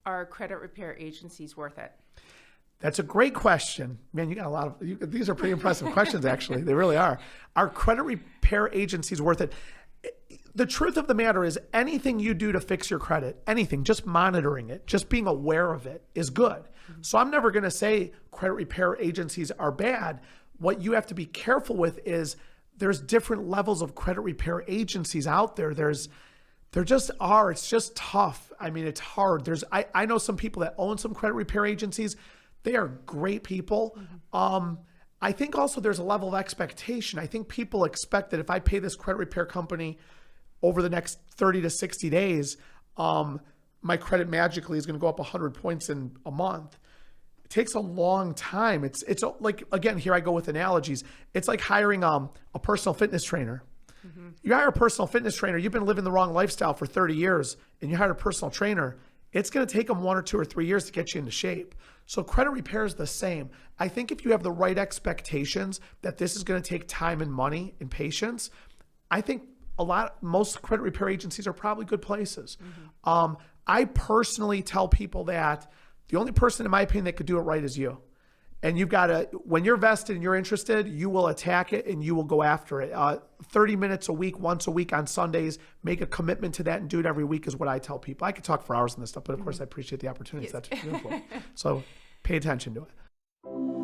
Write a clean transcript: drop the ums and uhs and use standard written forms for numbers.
are credit repair agencies worth it? That's a great question. Man, you got a lot of, these are pretty impressive questions, actually. They really are. Are credit repair agencies worth it? The truth of the matter is anything you do to fix your credit, anything, just monitoring it, just being aware of it is good. So I'm never going to say credit repair agencies are bad. What you have to be careful with is there's different levels of credit repair agencies out there. There just are. It's just tough. I mean, it's hard. I know some people that own some credit repair agencies. They are great people. I think also there's a level of expectation. I think people expect that if I pay this credit repair company over the next 30 to 60 days, my credit magically is going to go up 100 points in a month. It takes a long time. It's like, again, here I go with analogies. It's like hiring a personal fitness trainer. You hire a personal fitness trainer, you've been living the wrong lifestyle for 30 years, and you hire a personal trainer, it's going to take them 1 or 2 or 3 years to get you into shape. So credit repair is the same. I think if you have the right expectations that this is going to take time and money and patience, I think most credit repair agencies are probably good places. I personally tell people that the only person, in my opinion, that could do it right is you. And you've got to, when you're vested and you're interested, you will attack it and you will go after it. 30 minutes a week, once a week on Sundays, make a commitment to that and do it every week is what I tell people. I could talk for hours on this stuff, but of course I appreciate the opportunity. Yes. That's beautiful. So pay attention to it.